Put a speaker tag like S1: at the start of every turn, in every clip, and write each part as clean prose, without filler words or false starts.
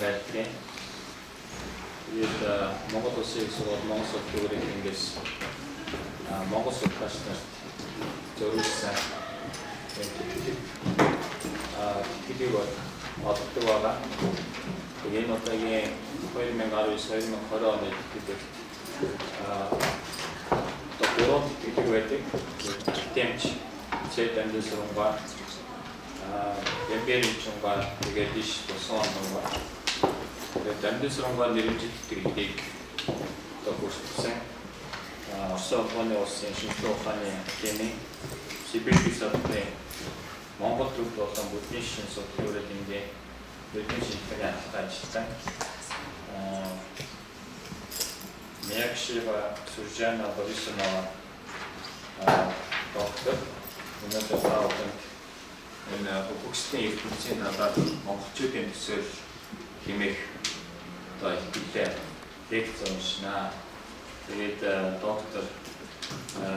S1: байлтрын. Тэгээд Монгол улсын их сургууль Монгол улс төгрөгийн ингээс Монгол сургууч нарт зориулсан тэтгэдэг олддог байгаа. Тэгээд энэ удаагийн 2019-2020 оны тэтгэдэг дөрөв тэтгэдэг байдаг. Тэмч цэд амьд сургууль янберийн чунгаа тэгээд иш тусан нугаа тэгээд амьд сургууль нэрмжтэй гэдгийг төгссөн. Орсын улсын шинжлэх ухааны академийн Сибирь савны Монгол төв болон бүдний шин судлалын ингээ бүдний шинжилгээний ажиллагаанд Мякшева Сужана Борисовна доктор өнөөдөр таавал энэ бүхсний ертөнцийн надад монголчуудын төсөөл хэмээх одоо ихтэй лекц уншнаа. Тэгээд доктор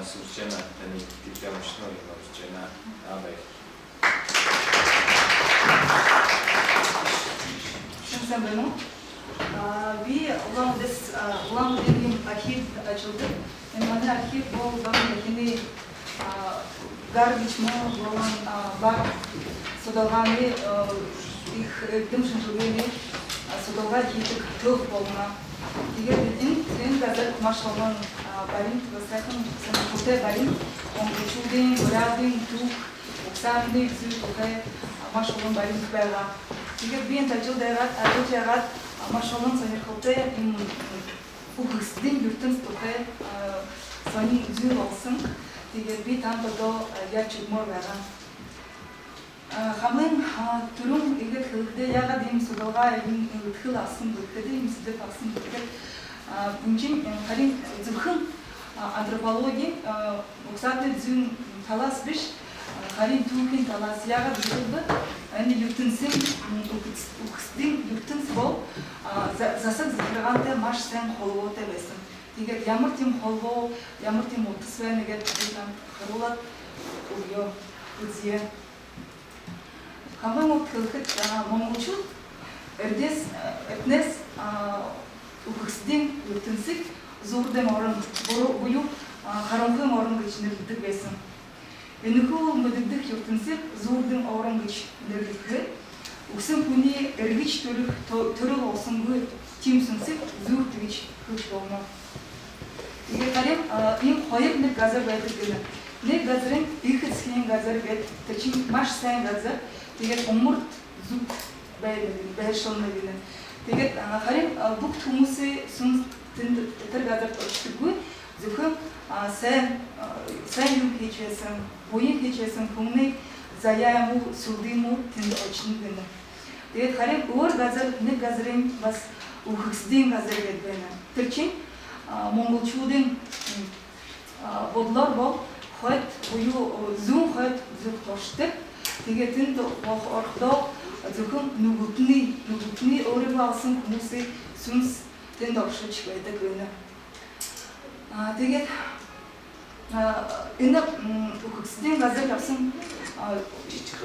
S1: Сужана таны хэлээ уншнаа гэж бодож байна. Баярлалаа.
S2: Шансамбано. We along this long living archive children and one archive all long living garbage more long bar судалгааны их дэмжин зүгээрээ судалгаа хийдэг төв болно. Тэгээд энэ газар маш олон баримт сайхан санхүүтэй баримт монголчуудын урагдын түүх угсааны зүйлээ маш олон баримт байгаа. Тэгээд би энэ ажилдаад маш олон сонирхолтой энэ бүхсдийн ертөнц тухай сони зүйл болсон. Тэгээд би танд одоо яаж өгмөр байгаа. Хамгийн түрүүн ихэд хэлдэг ягаад ийм судалгаа ийм хөтөл асан гэдэг ийм сэдв асан гэдэг энэ харин зөвхөн антропологийн угсааны зүйн талаас биш харин түүхийн талаас ягаад гэвэл энэ ертөнцийн үхсдийн ертөнц бол засаг захиргаантай маш сайн холбоотой байсан. Тэгээд ямар тийм холбоо, ямар тийм утас байна гэдэг харуулаад өгөө үзье. Хамгийн гол хэлэхэд монголчууд эрдэнэс үхсдийн ертөнцийг зурдан орон буюу харанхуй орон гэж нэрлэдэг байсан. Энэхүү мэддэх ертөнцийг зурдан орон гэж нэрлэдэг. Үгсэн хүний эргэж төрөг усангүй тийм сүнсийг зүрд гэж хэлж болно. Тэгээд харин ийм хоёр нэг газар байдаг гэнэ. Нэг газрын их хэсгийн газар гэдэг тэр чинь маш сайн газар. Тэгээд умард зүг байшилна гэнэ. Тэгээд харин бүгд хүмүүсийн сүнс тэр газарт очдоггүй. Зөвхөн сайн юм хийж байсан, буян хийж байсан хүмүүний заяа муу сүрдийн муу тэнд очно гэнэ. Тэгээд харин өөр газар нэг газрын бас үхсдийн газар гэдэг байна. Тэр чинь монголчуудын бодлоор бол хойд буюу зүүн хойд зүг тушдаг. Тэгээд энд орхдоо зөвхөн нүгүтний өөрийгөө алсан хүмүүсийн сүнс тэнд оршиж байдаг байна. Тэгээд энэ үхсдийн газар авсан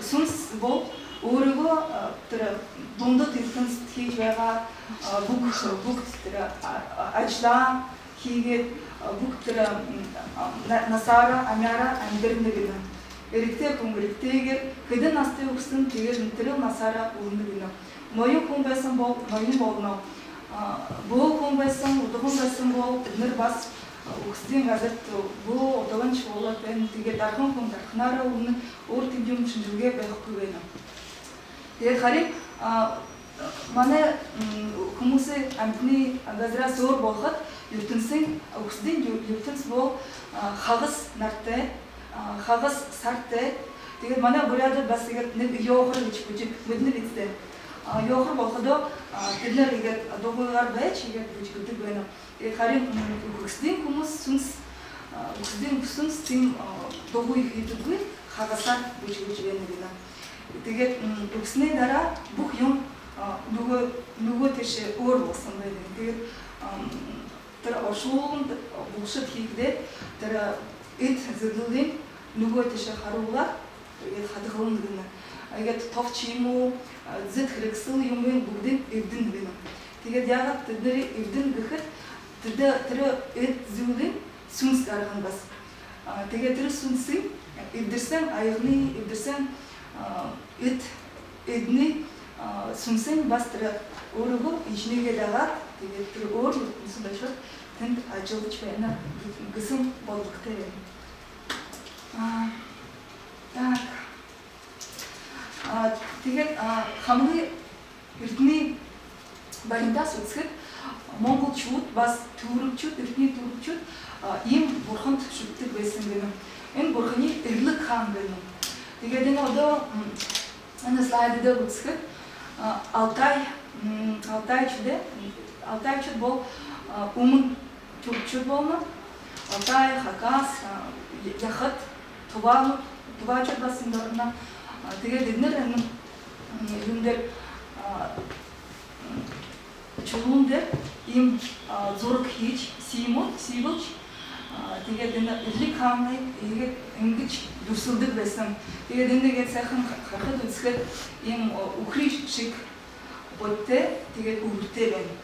S2: сүнс бол өөрийгөө тэр дундад ертөнцид хийж байгаа бүгд тэр ажлаа хийгээд бүгд тэр насаараа амиараа амьдрна гэнэ. Эрэгтэй хүн эрэгтэйгээр хэдэн настай өгсөн тэгээд тэр насаараа өрнө гэнэ. Ноён хүн байсан бол ноён болно. Бөө хүн байсан, удагхан байсан бол тэднэр бас үхсдийн газарт бөө удаганч болоод байна. Тэгээд дархан хүн дархнаараа өрнө өөр тийм шинжилгээ байхгүй байна. Тэгээд харин манай хүмүүсийн амьтны газраас өөр болоход ертөнцийн үхсдийн ертөнц бол хагас нартай хагас сартай. Тэгээд манай буряд бас нэг ёохор гэж бүжиг мэднэ гэдэгтэй. Ёохор болоход бид нэр игээд дугуйгаар байж игээд бүжигдэг байна. Тэгээд харин үхсдийн хүмүүс сүнс тийм дугуй хийдэггүй хагасаар бүжигж байна гэнэ. Тэгээд үгсний дараа бүх юм нөгөө тийш өөр болсон байна. Тэгээд тэр ошуунд бүгшд хийгдээ тэр эд зөвлөлийн нөгөө тийш харуулаад тэгээд хадгална гэнэ. 이게 tovчиму зэт хэрэгсэл юмын бүгдийг эрдэн гэнэ. Тэгээд ягаад тэдний эрдэн гэхэд тэр эд зүйлийн сүнс гарган бас. Тэгээд тэр сүнсийг эдэрсэн аяны эдэрсэн эдний сүнсийн бас тэр өөрөөгөө ичнэгээ дагаад тэгээд тэр өөр сүнс башаа тэнд ажиллаж байна гэсэн бодлоготой байна. Так. Тэгээд хамгийн эрдний баримтаас үзэхэд монголчууд бас түрэгчүүд, эрдний түрэгчүүд ийм бурханд шүтдэг байсан гэнэ. Энэ бурханы эрлэг хаан гэнэ. Тэгээд энэ одоо энэ слайд дээр үзэхэд Алтайчууд бол өмнө түрэгчүүд болно. Алтай, Хакас, Яхат, Тувачууд бас энэ дорно. Тэгээд эдгээр юм дээр чулуун дээр ийм зураг хийж сийволж тэгээд энэ эрлэг хааны ингэж дүрсэлдэг байсан. Тэгээд энэгээ сайхан харахад үзэхэд ийм үхрий шиг бодтой тэгээд өвөртэй байна.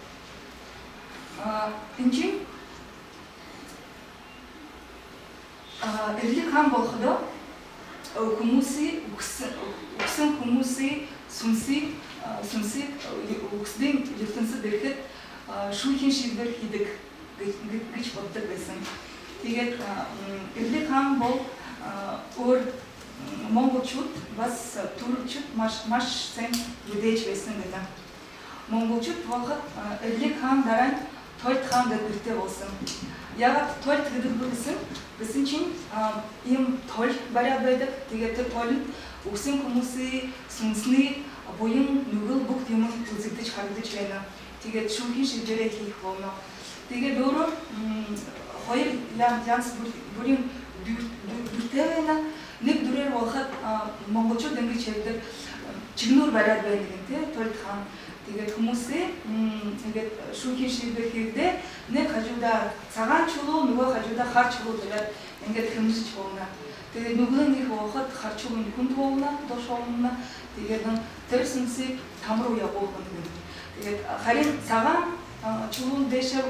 S2: Энэ чинь эрлэг хаан болохдоо хүмүүсийн үгсэн хүмүүсийн сүнсийг үгсдийн ертөнцид ирэхэд шүүхийн шийдвэр хийдэг гэж боддог байсан. Тэгээд эрлэг хаан бол өөр монголчууд бас түрэгчүүд маш сайн мэдээж байсан гэдэг. Монголчууд болоход эрлэг хаан дараа нь Тойд хаан гэдэг нэртэй болсон. Ягаад Тойд гэдэг гэсэн чинь ийм тойл бариад байдаг. Тэгээд тэр тойл үгсэн хүмүүсийн сүнсний буян нүгэл бүгд юм үзэгдэж харагдаж байна. Тэгээд шүүхийн шийдвэрээ хийх болно. Тэгээд өөрөө хоёр янз бүрийн дүртэй байна. Нэг дүрээр болоход монголчууд ингэж хэлдэг чигнүүр бариад байна гэнтэй Тойд хаан. Тэгээд хүмүүсээ ингээд шүүхийн шийдвэр хийхдээ нэг хажуудаа цагаан чулуу нөгөө хажуудаа хар чулуу тэгээд ингээд хэмжиж болно. Тэгээд нүглийн их болоход хар чулууны хүнд болно, доош болно. Тэгээд тэр сүнсийг там руу явуулна гэдэг. Тэгээд харин цагаан чулуун дэше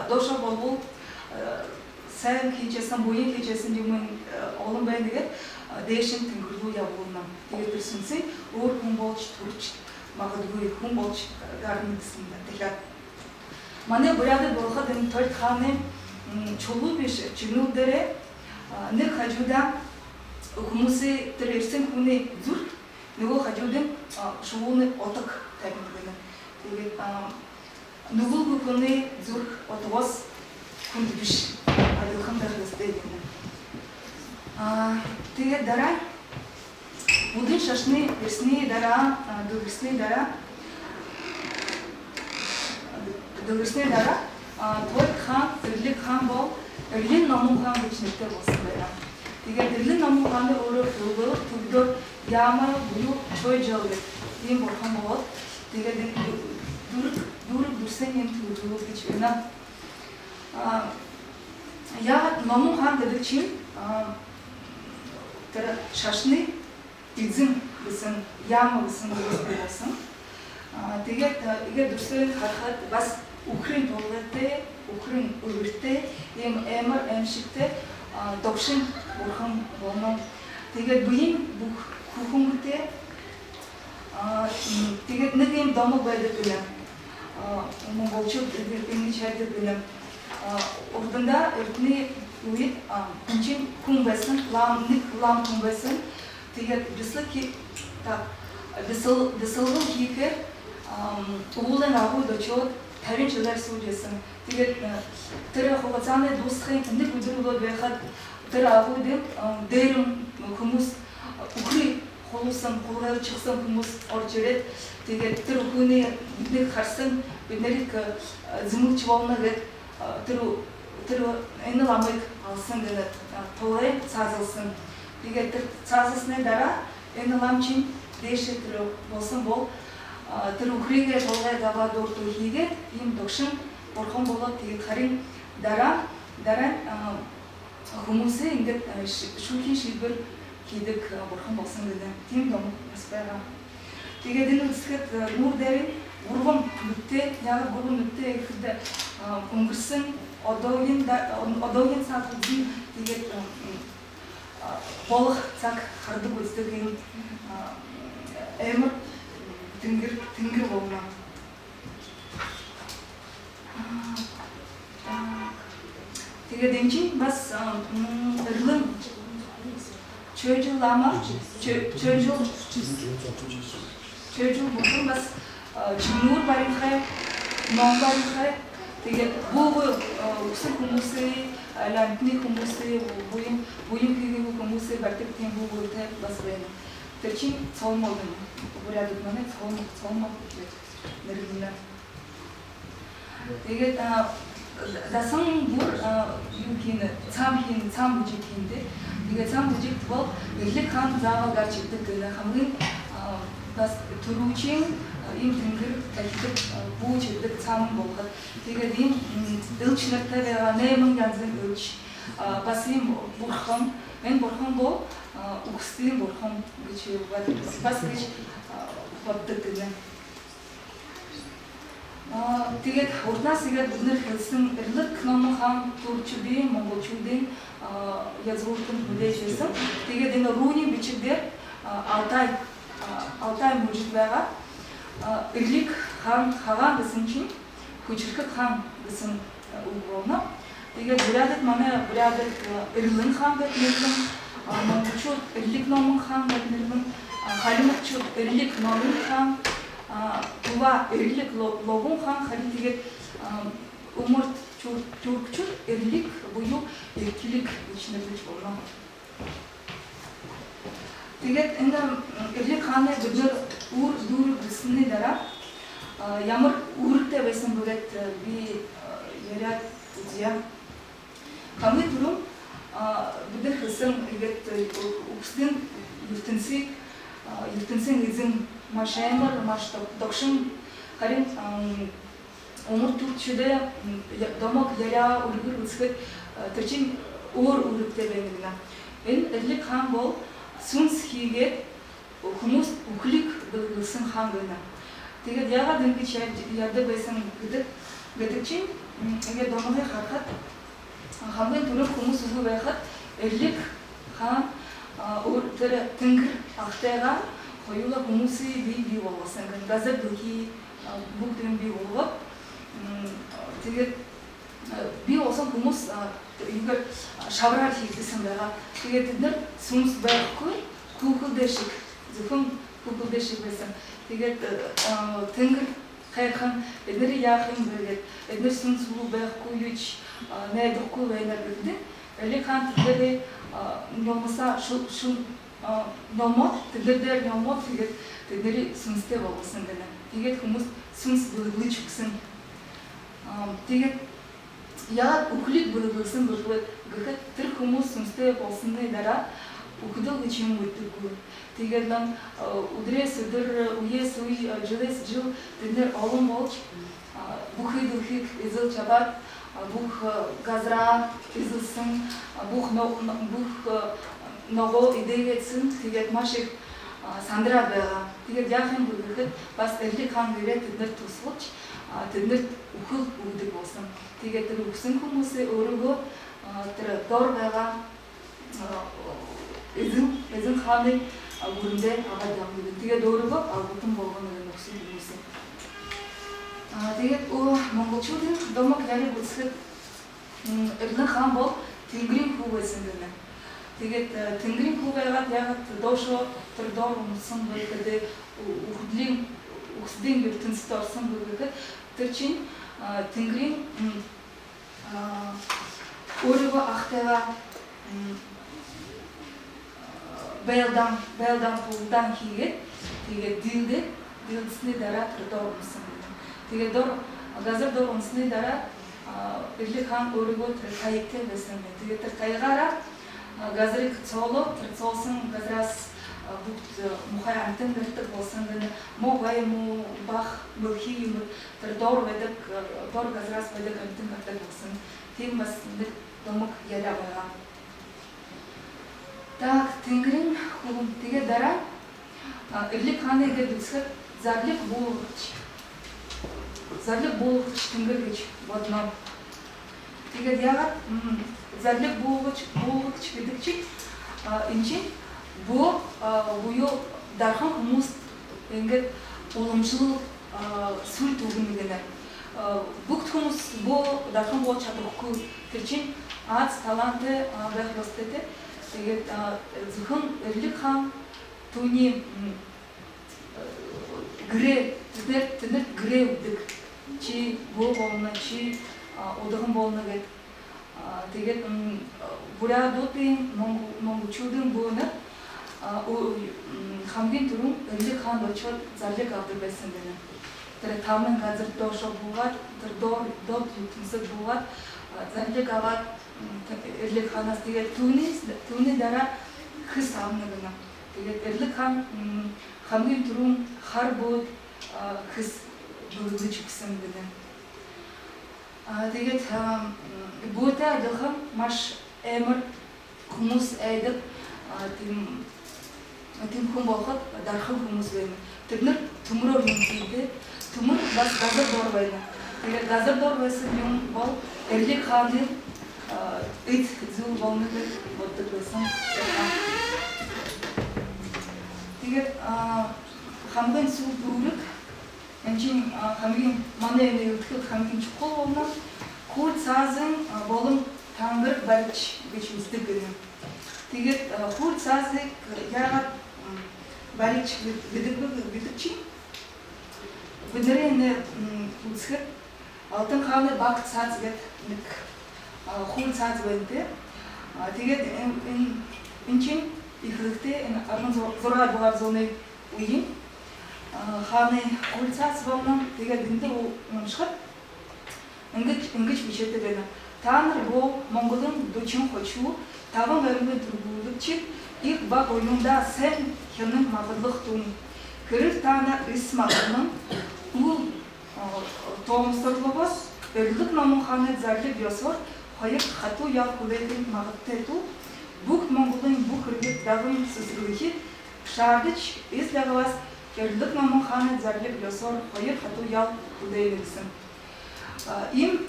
S2: доошоо болвол сайн хийжсэн буян хийжсэн юм олон байна гэдэг дэшин тэнгэр рүү явуулна. Тэгээд тэр сүнсийг өөр хүн болж төрч магадгүй хүн болж гарна гэсэн тэгэхээр манай буряд болоход энэ Тойд хааны чулуу биш чигнүүд дээр нэг хажуудаа хүмүүсийн тэр ирсэн хүний зүрх нөгөө хажуудын шувууны утаг тавьдаг байна. Тэгээд нөгөө хүний зүрх утгаас хүнд биш адилхан байх ёстой юм. Тэгээд дараа Будын шашны ирсний дараа Тойд хаан, эрлэг хаан бол Эрлэн номон хаан гэж нэртэй болсон байна. Тэгээд Эрлэн номон хааны өөрөө төгдөө Яамаа буюу Чойжол гэх ийм бурхан болоод тэгээд дүүрэг дүрсэн юм төгдөө гэж байна. Яагаад номон хаан гэдэг чинь тэр шашны эзэн гэсэн Яама гэсэн үг болсон. Тэгээд игээ дүрсээр харахад бас үхрийн тулгайтай, үхрийн өвөртэй, ийм амар амьшигтэй догшин бурхан болно. Тэгээд буян бүх хүүхэнтэй тэгээд нэг ийм домог байдаг гэнэ. Монголчууд ингэж хайдаг гэнэ. Урданда эрдний үед энэ хүн байсан, нэг лам хүн байсан. Тэгээд бисэлгэн хийхээр уулын агуул очоод 50 жилээр суужсэн. Тэгээд тэр хугацааны дуусахын нэг өдөр байхад тэр агуулын дээр хүмүүс үхрий хулсан, хулгайчихсан хүмүүс орж ирээд тэгээд тэр хүний нэг харсан бид нарыг зэмгэж болно гэдэг тэр энэ ламыг алсан гэдэг тулай цаазалсан. Тэгээд тэр цаазалсны дараа энэ лам чинь дээшээ тэр болсон бол тэр үхрийгээ тулгай даваад урдуу хийгээд ийм догшин бурхан болоод тэгээд харин дараа хүмүүсээ ингээд шүүхийн шийдвэр хийдэг бурхан болсон гэдэг. Тийм ном бас байгаа. Тэгээд энэ үсгэд нүүр дээр 3 нүдтэй яг 3 нүдтэй ихэд өнгөрсөн одоогийн цаг үеийн тэгээд болох цаг хардаг үздэг юм эмэр тэнгэр болно. Тэгээд энэ чинь бас эрлэн чөжил лама чөжил бүхэн бас чимуур барихай номбарихай тэгээд бүх үсэн хүмүүсийн лантны хүмүүсийн буян хийгээгүй хүмүүсийн бардаг тийм бүгдтэй бас байна. Тэр чинь цаомог юм. Буряд манай цаомог нэрлэнэ. Тэгээд дасан бүр юу хийн цам бүжиг хийнтэй. Тэгээд цам бүжиг бол эрлэг хаан заавал гарч ирдэг гэх хамгийн бас төрүүчийн ийм тэнгэр дахиад бууж ирдэг цам болгоод тэгээд ийм элч нартай байгаа 8 янзын элч бас ийм бурхан энэ бурхан бол үхсдийн бурхан гэж бас гэж боддог гэнэ. Тэгээд урнаас игээд бид нэр хэлсэн эрлэг номын хаан турчдын монголчуудын язгууртан хүлээж байсан. Тэгээд энэ рууны бичгээр Алтай мужид байгаа. Эрлэг хаан гэсэн чинь хүчрэх хаан гэсэн үг болно. Тэгээд манай бурядад эрлэн хаан гэдэг нэрлэн монголчууд эрлэг номын хаан гэдэг нэрлэн халимчууд эрлэг номын хаан това эрлэг логон хаан харин тэгээд умарт түркчүүд эрлэг буюу эрхлэг гэж нэрлэж болно. Тэгээд энэ эрлэг хааны бид нар үр дүүр гэсний дараа ямар үртэй байсан бөгөөд би яриад үзье. Хамгийн түрүү бид нар хэлсэн ингээд үгсдийн ертөнцийн эзэн маш амар маш догшин харин умар түрчдээ домог яриа үргэр үзэхэд тэр чинь өөр үртэй байна. Энэ эрлэг хаан бол сүнс хийгээд хүмүүс үхлийг бэлгэлсэн хаан байна. Тэгээд яагаад ингэж ярьдаг байсан гэдэг чинь ингээд домогыг харахад хамгийн түрүү хүмүүс үгүй байхад эрлэг хаан тэр тэнгэр ахтайгаа хоёулаа хүмүүсийн бий болгосон. Газар бүхий бүгдийн бий болгоод тэгээд би осон хүмүүс ингээд шавраар хийсэн байгаа. Тэгээд бид нар сүнс байхгүй хүүхэлдэр шиг зөвхөн хүүхэлдэр шиг байсан. Тэгээд тэнгэр хайхан эдгээр яах юм бэ гэдэг эдгээр сүнс байхгүй юуч найдахгүй байна гэдэг. Эрлэг хаан тэгээд номоса шүн номот тэгээд номот тэгээд тэдний сүнстэй болгосон гэнэ. Тэгээд хүмүүс сүнс бүлгэж өгсөн. Тэгээд яагаад үхлийг бүлгэлсэн бөгөөд гэхэд тэр хүмүүс сүнстэй болсны дараа үхдэг гэж юм өгдөггүй. Тэгээд өдрөөс өдөр үеэс үе жилээс жил бид нэр олон болж бүхий дөхийг эзэлж аваад бүх газраа эзэлсэн бүх ногоо идээгээдсэн тэгээд маш их сандраа байгаа. Тэгээд яах юм бэ гэхэд бас эрлэг хаан гэрээ тэднэрт тусалж тэднэрт үхэл өгдөг болсон. Тэгээд тэр үхсэн хүмүүсээ өөрөөгөө тэр дор байгаа эзэн хааны гүрэндээ аваад явдаг. Тэгээд өөрөөгөө албатан болгоно гэж өгсөн хүмүүсээ. Тэгээд монголчуудын домог яриаг үзэхэд эрлэг хаан бол тэнгэрийн хүү байсан гэнэ. Тэгээд тэнгэрийн хүү байгаад ягаад доошоо тэр дор унсан бэ гэдэг үхсдийн ертөнцид орсон бэ гэдэг тэр чинь тэнгэрийн өөрөөгөө ахтайгаа байлдан пулдан хийгээд тэгээд дилдсны дараа тэр дор унсан. Тэгээд газар дор унсны дараа эрлэг хаан өөрөөгөө тэр таягтай байсан. Тэгээд тэр таягаараа газрыг цоолоо тэр цоолсон газраас бүгд мухай антен дэрдэг болсон гэнэ муу бай муу бах мөхий юм тэр дор байдаг дор газраас байдаг антен дэрдэг болсон. Тийм бас нэг домог яриа байгаа. Так, Тенгрин, теге дара, ирлик ханы дедіксі, зарлик болғыч тенгіргіч боднам. Теге дияғат, зарлик болғыч дедікчик, инчин, bu buyu darhan humus engel olumsuz sul tuğunluğuna. Bu humus bu darhan bu çatıkku için az talantı ve hostete zıhın erlikhan tuni gre tiner gre udık çi bu bolna çi odağın bolna get. Teget buraya dopin monguçudun buğuna хамгийн түрүүн элэг хаанд очоод зарлиг авдаг байсан байна. Тэр таван газар доошо буугаад тэр доод ертөнцөд буугаад зарлиг аваад элэг хаанаас тэгээд түүний дараа хэс авна гэнэ. Тэгээд элэг хаан хамгийн түрүүн хар бууд хэс бүрдэж гисэн гэнэ. Тэгээд буутай адилхан маш амар хүмүүс айдаг тийм хүн болоход дархан хүмүүс байна. Тэд нар төмрөөр юм хийдэг. Төмөр бас газар дор байна. Тэгээд газар дор байсан юм бол эрлик хааны эд зүү болно гэж боддог байсан. Тэгээд хамгийн сүүл бүрэг энэ хамгийн манай нөхөд хамгийн чухал болно. Хүү цаазын болон тангар барьж гэж үздэг гэнэ. Тэгээд хүү цаазыг яагаад барьж гэдэг чинь бидний үзэхэд Алтан хааны баг цааз гэдэг нэг хүү цааз байна те. Тэгээд энэ чинь их хэрэгтэй энэ 16 дугаар зууны үеийн хааны хүү цааз болно. Тэгээд энд уншихад ингэж бичээдэг байна. Та нар буу Монголын 40 хожуу 5 орны төрүүлэгчид их баг уюунда сайн хянах магадлах түн. Хэрэг та нар эс магадгүй үл тоомсорлогоос эрлэг номон хааны зарлиг ёсоор хоёр хатуу яв хүлээдэг магадтай туу бүгд Монголын бүх хэрэгт даган сүсрэхийг шаардж эс лагаас эрлэг номон хааны зарлиг ёсоор хоёр хатуу яв хүлээгсэн. Им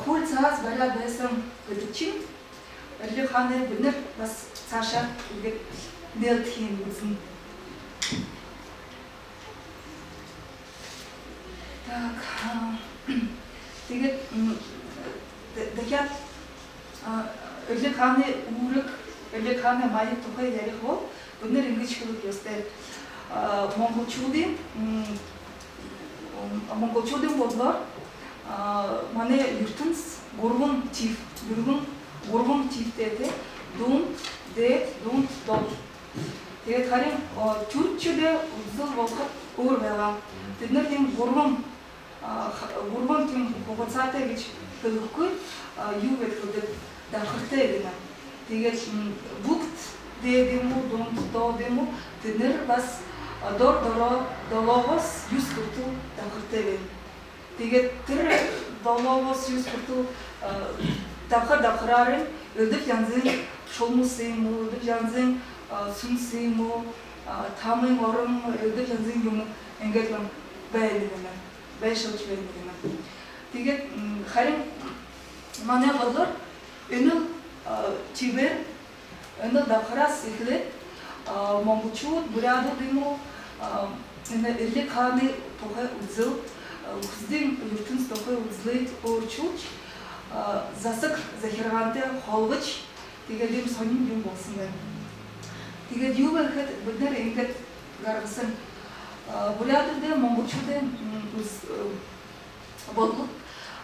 S2: хөл цаас бариад байсан гэдэг чинь эрлэг хааны бид нар бас цаашаа ингээд нэлт хийм үзэн. Так, тэгээд дахиад эрлэг хааны үүрэг, эрлэг хааны маяг тухай ярих бол бид нар ингэж хэлэх ёстой. Монголчуудын бодлоор манай ертөнц гурван типтэй те дүн, дээд, дүн, дол. Тэгээд харин türkчүүдээ үзэл болоход өөр байгаа. Бид нар тийм гурван тийм хугацаатай гэж хэлэхгүй юу гэдэг давхартай гэнэ. Тэгээд бүгд дээд юм уу, дүн, дол юм уу бид нар бас долоогоос 9 хүртэл давхартай байна. Тэгээд тэр долоогоос 9 хүртэл давхараар өдөр янзын шулмус юм уу, өдөр янзын сүнс юм уу, тамын орон өдөр янзын юм ингээд байна. Байшилж байна. Тэгээд харин манай бодлоор энэ чибэр энэ давхараас эхлээд монголчууд бурядууд юм уу энэ эрлэг хааны тухай үзэл үхсдийн ертөнц тухай үзлээд өөрчилж засаг захиргаантай холбож тэгээд юм сонин юм болсон байна. Тэгээд юу гэхэд бид нар ингээд гаргасан бурядууд монголчуудын бодлого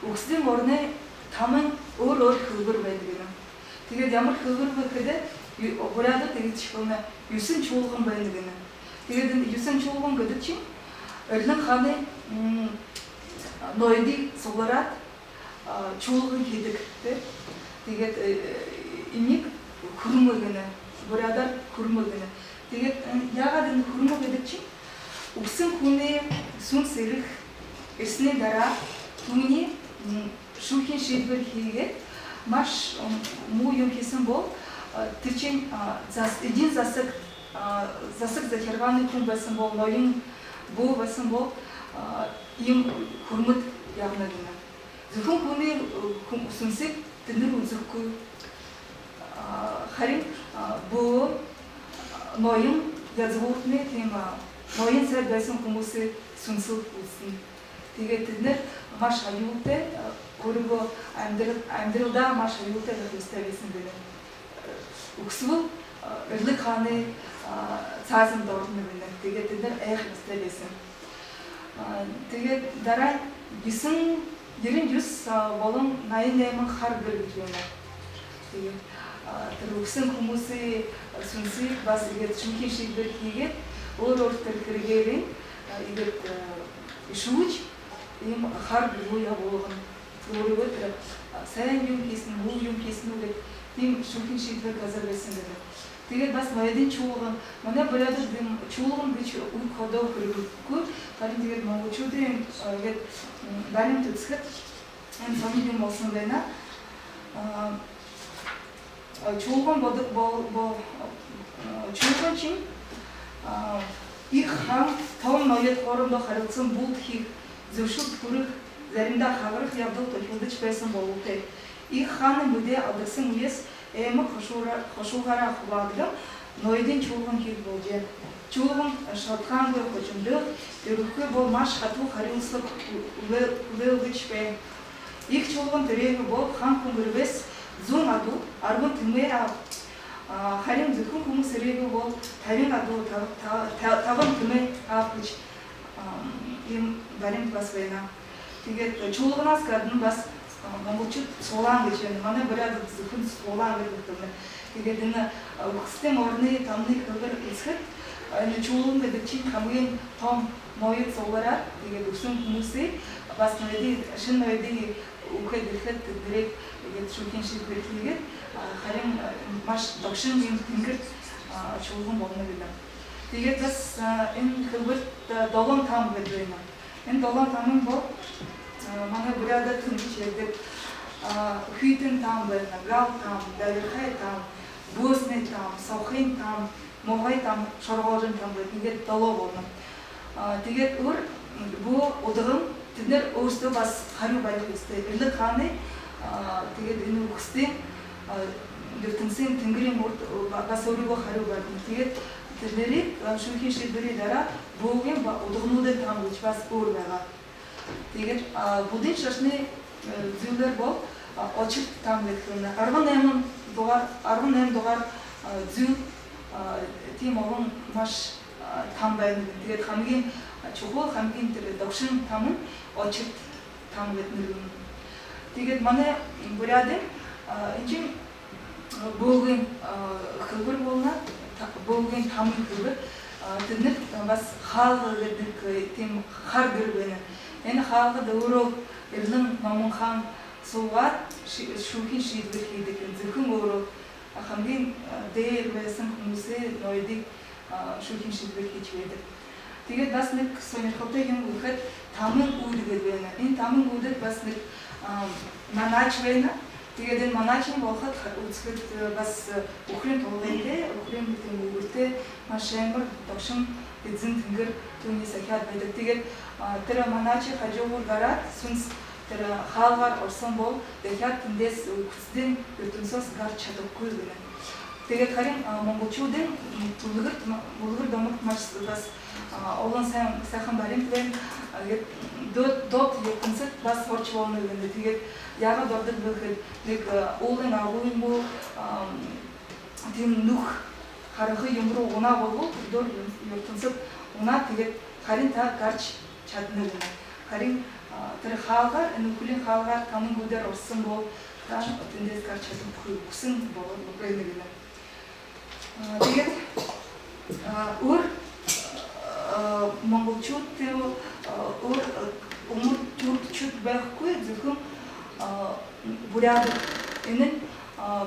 S2: үхсдийн орны таман өөр хөлбөр байдаг юм. Тэгээд ямар хөлбөр вэ гэхэд бурядууд тэгж хэлнэ 9 чуулган байдаг юм. Тэгээд энэ 9 чуулган гэдэг чинь эрлэг хааны ноёдыг сугараад чуулган хийдэг те. Тэгээд энийг хөрмөг гэнэ. Бурядаар хөрмөг гэнэ. Тэгээд яагаад энэ хөрмөг гэдэг чинь үгсэн хүний сүнс ирэх эсний дараа түүний шүүхийн шийдвэр хийгээд маш муу юм хийсэн бол тирчин един засаг захиргааны хүн байсан бол ноён бүү байсан бол ийм хөрмөд явна гэнэ. Зөвхөн хүний сүнсийг тэднэр үзэхгүй харин бүү ноён язгууртны тийм ноён сайд байсан хүмүүсийг сүнсийг үзнэ. Тэгээд тэднэр маш аюултай өөрийгөө амьдралдаа маш аюултай хэрэгтэй байсан гэнэ. Өксвөл эрлэг хааны цаасан дорны гэнэ. Тэгээд тэднэр айх хэрэгтэй байсан. Тэгээд дараа 99 болон 88 хар гэр гэж байна. Тэгээд тэр өгсөн хүмүүсийн сүнсийг бас игээд шүнхийн шийдвэр хийгээд өөр тэр хэрэгээрээ игээд шүүж ийм хар гэр явуулган өөрөөр тэр сайн юм хийсэн, муу юм хийсэн үү гэх тийм шүнхийн шийдвэр газар байсан гэдэг. Тэгээд бас ноёдын чуулган манай бродер дэм чуулган гэж үг ходоо хэрэггүй. Харин тэгээд монголчуудын игээд баримт үзэхэд энэ family болсон байна. Чуулган чуулган чинь их хам том ноёд хоорондоо харилцан бүгд хийх зөвшөлт хүрэх заримдаа хагарах явдал тохиолдож байсан боловтой. Их хааны бүдээ алдсан үеэс эмэг хошуугаараа хуваагдан ноёдын чуулган хийх болжээ. Чуулган шатгаангүй хожимдох тэрхүү бол маш хатуу хариуцлага үлээж байна. Их чуулган тэрэг бол хан хүмүүрээс зүүн адуу 10 тэмээ харин зөвхөн хүмүүс ирээгүй бол 50 адуу 5 тэмээ авч ийм баримт бас байна. Тэгээд чуулганаас гадна бас монголчууд суулаан гэж байна. Манай бродер зөвхөн суулаан гэдэг юм. Тэгээд энэ өгсдийн орны тамны хөвөр эсэхэд энэ чуулган гэдэг чинь хамгийн том ноёд суулаараа тэгээд өсөн хүмүүсийг бас ноёдын шинэ ноёдын үхэд ирэхэд дэрэг тэгээд шүнхийн шийдвэр хийгээд харин маш догшин юм тэнгэр чуулган болно гэдэг. Тэгээд бас энэ хөвөрт 7 там гэдэг байна. Энэ 7 там бол манай бродер тэмж гэдэг хүйдэн там байна, гал там, давирхай там, бөөсний там, савхын там, мохой там, шоргоожин там гэдэг ингээд 7 болно. Тэгээд өөр бүү удаган тэднэр өөрсдөө бас хариу барих хэрэгтэй. Эрлэг хааны тэгээд энэ өгсдийн ертөнцийн тэнгэрийн урд бас өөрийгөө хариу барьна. Тэгээд тэднэрийг шүнхийн шийдвэрийн дараа бөөгийн удагануудын там гэж бас өөр байгаа. Тэгээд будын шашны зүйлэр бол очирт там гэдэг нь 18 дугаар зүйл тийм олон маш там байна. Тэгээд хамгийн чухал хамгийн тэр догшин там нь очирт там гэдэг нь. Тэгээд манай бродер энэ бөөгийн хөвөр болно. Бөөгийн там хөвөр тэднэр бас хаал гэдэг тийм хар гэр байна. Энэ хаалгад өөрөө эрлэн номон хаан суугаад шүүхийн шийдвэр хийдэг. Зөвхөн өөрөө хамгийн дээр байсан хүмүүсээ ноёдыг шүүхийн шийдвэр хийж байдаг. Тэгээд бас нэг сонирхолтой юм гэхэд тамын үүд гэдэг байна. Энэ тамын үүдэд бас нэг манаач байна. Тэгээд энэ манаачийн болоход үзэхэд бас өхрийн тулгынтэй, өхрийн үүрэгтэй маш амар догшин эзэн тэнгэр түүний сахиад байдаг. Тэгээд тэр манаачи хажуугаар гараад сүнс тэр хаалгаар орсон бол дахиад тэндээс үхсдийн ертөнцөөс гарч чадахгүй гэнэ. Тэгээд харин монголчуудын бүлгэр домогт маш бас олон сайхан баримт байна. Дот ертөнцөд бас орч болно гэнэ. Тэгээд яагаад ордог вэ гэхэд нэг уулын агуу юм уу тийм нүх харахын юм руу унаа болов дор ертөнцөд унаа тэгээд харин та гарч чадна гэнэ. Харин тэр хаалгаар нүхлийн хаалгаар тамын бүдээр орсон бол та тэндээс гарч чадахгүй хүсэн болов байна гэнэ. Тэгээд өөр монголчууд өөр өмнөд байхгүй зөвхөн бродер энэ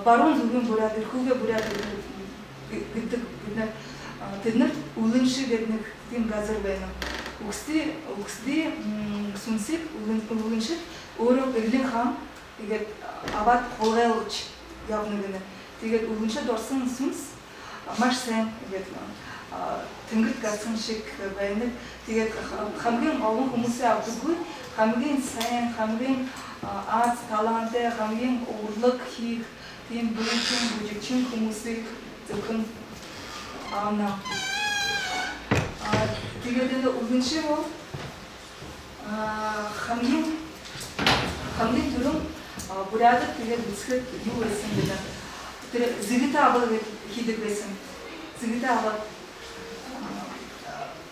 S2: баруун зүгийн бродер хүүгээ бродер гэдэг тэднэр үлэн шиг гэдэг тийм газар байна. Үгсдийн сүнсийг үлэн шиг өөрөө Эрлэн хаан тэгээд аваад хулгайлж явна гэнэ. тэгээд өвгөншөд орсон сүнс маш сайн ингээд тэнгэрт гацсан шиг байна. Тэгээд хамгийн олон хүмүүсээ авдаггүй хамгийн сайн хамгийн аз таланттай хамгийн урлаг хийх тийм бүжигчин хүмүүсийг зөвхөн аана. Тэгээд энэ өвгөншөө хамгийн түрүүн бурядад тэгээд үсгэд юу байсан бэ? Тэр зэгтэй аваад хийдэг байсан. Зэгтэй аваад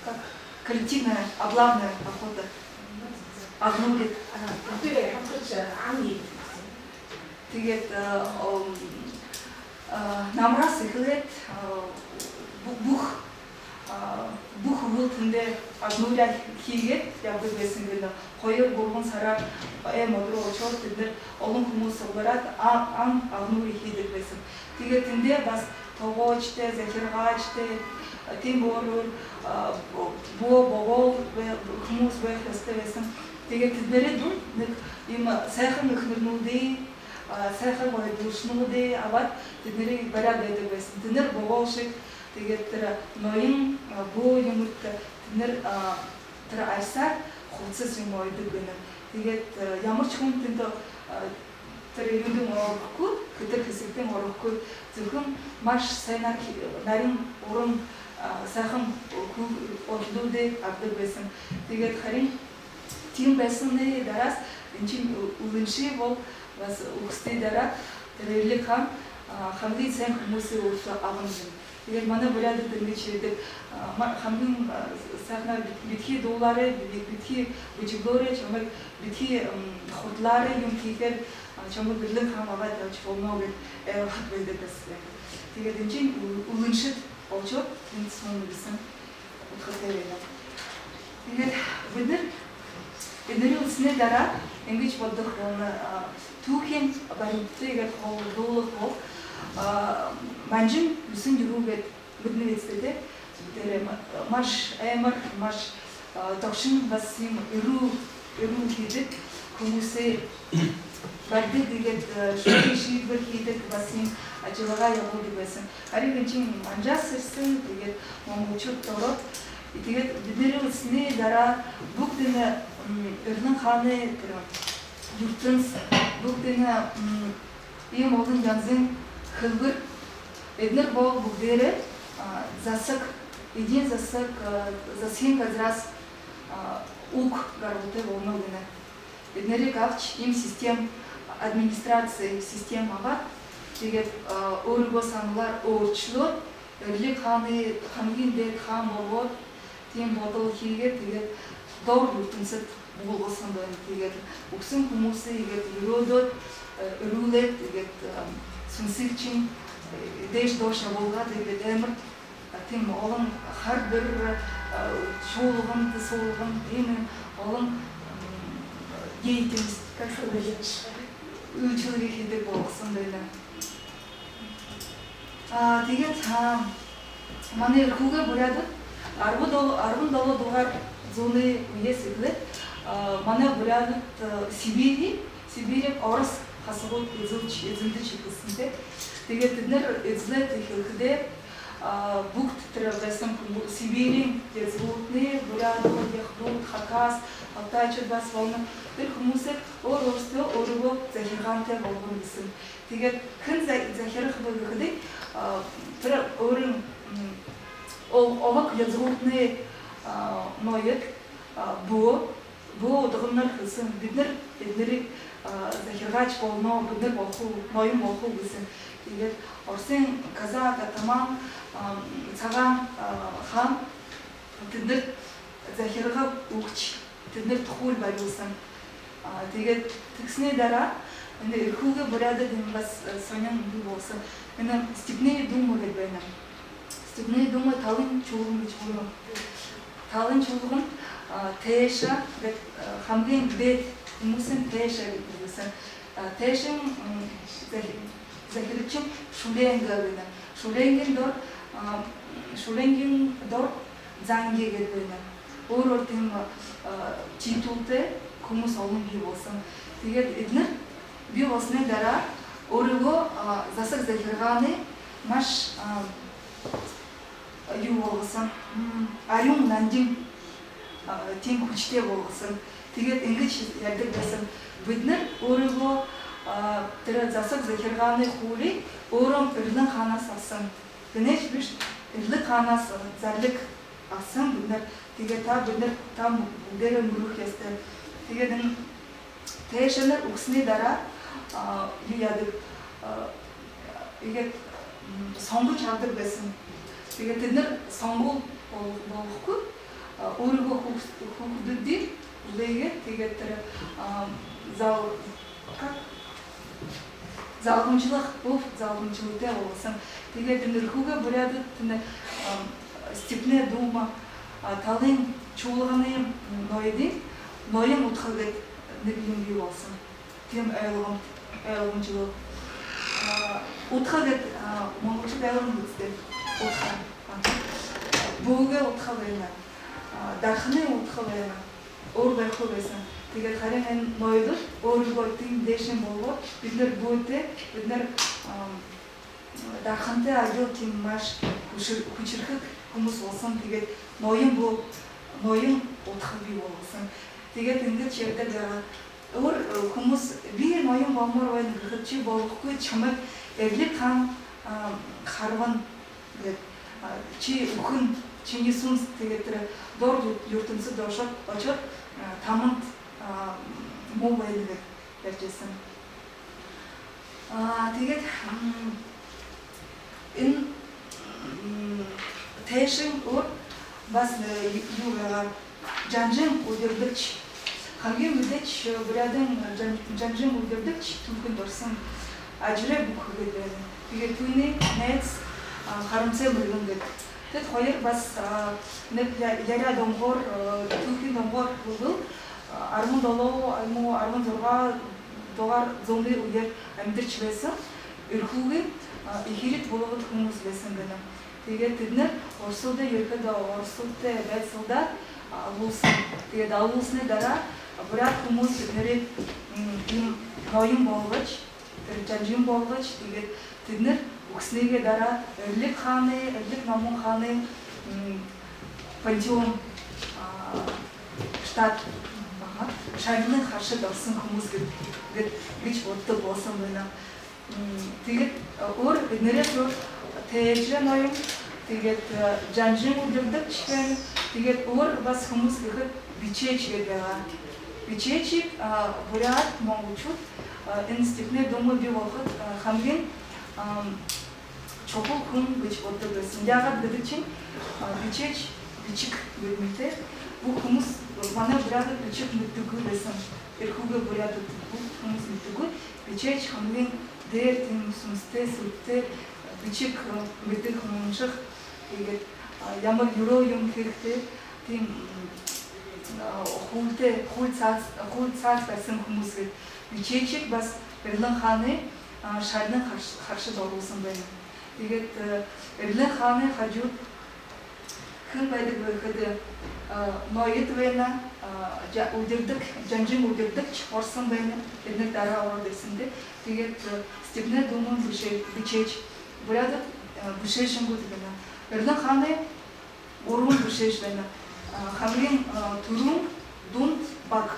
S2: как коллективная облавная охота. Агнуулит. Тэгээд намраас эхлээд бүх үйлдэндээ агнуулаад хийгээд явдаг байсан гэдэг. 2-3 сараар мод руу очоод тэд олон хүмүүс уураад агнуурыг хийдэг байсан. Тэгээд тэндээ бас тогоочтой, захиргаачтай, тийм өөрөөр боо хүмүүс байх ёстой байсан. Тэгээд тэднэрээ нэг юм сайхан нөхнөрнүүдээ сайхан гойдуулснуудыг аваад тэднийг бариад байдаг байсан. Тэднэр боо шиг тэгээд тэр ноён боо юмд тэднэр тэр айсаар хуцас юм ойдаг гэнэ. Тэгээд ямар ч хүн тэнд тэр юм орохгүй, тэр хэсэгтэн орохгүй зөвхөн маш сайнаар нарийн уран сайхан орлуудыг авдаг байсан. Тэгээд харин тийм байсны дараас энэ чинь өвгөншөө бол бас үгстэй дараа тэр Эрлик хаан хамгийн сайн хүмүүсээ өөртөө авна гэнэ. Тэгээд манай бурядад ингэж хэлдэг хамгийн сайхан битгий дуулаарэ битгий бүжиглөөрэ чамайг битгий хутлаарэ юм хийхээр чамайг Эрлик хаан аваад явж болно гэж хат байдаг гэсэн. Тэгээд энэ чинь өвгөншөд очоод энэ сон гэсэн утгатай байна. Тэгээд бидний үснээ дараа ингэж бодох түүхийн баримтыг хуулуулах бол манжин 9-4-гээд бидний эцэдээ тэр маш амар маш төвшин бас юм эрүү хийдэг хүмүүсээ барьдаг тэгээд шийдвэр хийдэг бас юм ажиллагаа явуулдаг байсан. Харин энэ чинь манжаас ирсэн тэгээд монголчууд ороод тэгээд бидний үсний дараа бүгд энэ Эрлик хааны тэр ертөнц бүгд энэ ийм олон янзын хөлбөр эднэр бол бүгдээрээ засаг эдийн засгийн газраас уг гаргуутай болно гэнэ. Эднэрийг авч ийм систем администраци систем аваад тэгээд өөрийгөө саналаар өөрчлөөд Эрлик хааны хамгийн дээд хаан болоод тийм бодол хийгээд тэгээд доор ертөнцөд буулгасан байна. Тэгээд өгсөн хүмүүсээ тэгээд өрөөдөөд өрүүлээд тэгээд сүнсийг чинь дээш доош явуулгаад тэгээд амар тийм олон хар бүр шуулган ийм олон деятельность как сказать үйлчлэг хийдэг болсон байна. Тэгээд манай хүүгээ бурядад 17 дугаар зууны үеэс эхлээд манай бурядад Сибирийг Орос хасгууд эзэмдэж эхэлсэнтэй. Тэгээд бид нэр эзлээд эхлэхдээ бүгд тэр байсан Сибирийн эзлүүдний бурядууд, яхнууд, хакас, алтайчууд бас болно. Тэр хүмүүсээ өөрийгөө захиргаантай болгоно гэсэн. Тэгээд хэн захирах вэ гэхэд тэр өөрийн овог язгуудны ноёд буу дгнэр гэсэн биднэрийг захиргаач болно, бид нар ноён болох гэсэн. Тэгээд Оросын казак атаман цагаан хаан тэднэр захиргаа өгч тэднэр тухуул бариулсан. Тэгээд тэгсний дараа энэ хүүгээ бурядад энэ бас сонин болсон. Энэ Степные думы гэдэг байна. Степные думы талын чуулган гэж байна. Талын чуулган Тэша гэдэг хамгийн дээд хүмүүсийн Тэша гэдэг байсан. Тэшин захирагч Шүлэнг байна. Шүлэнгийн дор Занги гэдэг байна. Өөрөөр тийм читүүлтэй хүмүүс олон бий болсон. Тэгээд эдгээр бий болсны дараа өөрийгөө засаг захиргааны маш юу болсон аюун нандин тийм хүчтэй болсон. Тэгээд ингэж ярьдаг байсан. Бид нар өөрийгөө тэр засаг захиргааны хуулийг өөрөө Эрлэн хаанаас авсан. Гэнэш биш Эрлэн хаанаас зарлиг авсан бид нар. Тэгээд бид нар там бүгдээрээ мөрөх ястай. Тэгээд энэ тэшнэр өгсний дараа юу яадаг игээд сонгож авдаг байсан. Тэгээд тэд нар сонгол болохгүй өөрийгөө хүүхдүүдийг үлээгээд тэгээд тэр залгамжлагтай болсон. Тэгээд нэрхүүгээ бүрядад степная дума талын чуулганы ноён утгадаг нэг юм бий болсон. Тийм ойлгомжлог утгадаг монголчууд ойлгомжтой утга. Бөөгээ утга байна. Дархны утга байна. Өөр байхгүй байсан. Тэгээд харин энэ ноёд өөрийгөө тийм дэшин болоод бид нар бөөдөө бид нар дархантай аюул тийм маш хүчрэх хүмүүс болсон. Тэгээд ноён утга бий болсон. Тэгээд ингэж ярьдаг өөр хүмүүс би ноён болмоор байна гэхэд чи болохгүй чамайг Эрлэг хаан харван гэдэг чи өхөн чиний сүнс тэгээд тэр дор ертөнцөд очоод таманд муу байна гэж ярьжсэн. Тэгээд энэ тэшин өөр бас юу байгаа жанжин удирдагч хамгийн мэдээч бүрядэн жанжин удирдагч түүхэнд орсон ажраа бүхгээд байна. Тэгээд түүний найз харамсай мөргөн гэдэг. Тэгэд хоёр бас нэг яриа донгоор түүхийн донгоор бүгд 17-16 дугаар зууны үеэр амьдарч байсан. Эрхүүгийн ихэрэд болгоод хүмүүс байсан гэнэ. Тэгээд тэд нар Оросд ерхэд Оростой байцаалдаа агуулсан. Тэгээд агуулсны дараа бүрээд хүмүүс тэднэрийг ноён болгож, жанжин болгож тэгээд тэд нар өгснийгээ дараа Эрлэг номон хааны пантеон штат шагнын хашид орсон хүмүүс гэж боддог болсон байна. Тэгээд өөр нэрээс тэжрэ ноён тэгээд жанжин удирдагч байна. Тэгээд өөр бас хүмүүс гэхэд бичээч гэдэг байгаа. Бичээчийг бүрээд монголчууд энэ степний думад бий болоход хамгийн чухал хүн гэж боддог байсан. Яагаад гэдэг чинь бичээч бичиг гэдэг бүх хүмүүс манай бүрээд бичиг мэддэггүй байсан. Эрхүүгээ бүрээд бүх хүмүүс мэддэггүй. Бичээч хамгийн дээр тийм сүнстэй сүлтэй бичиг мэддэг хүмүүс тэгээд ямар юроо юм хэрэгтэй тийм хууль цаас байсан хүмүүс гээд бичээчийг бас Эрлэн хааны шагнын харшид оруулсан байна. Тэгээд Эрлэн хааны хажууд хэн байдаг вэ гэхэд ноёд байна, жанжин удирдагч орсон байна. Тэдний дараа ороод ирсэндээ тэгээд степний думын бичээч бүрээд бүшээшингүүд байна. Эрлэн хааны уран бүшээж байна. Хамгийн түрүүн дунд баг.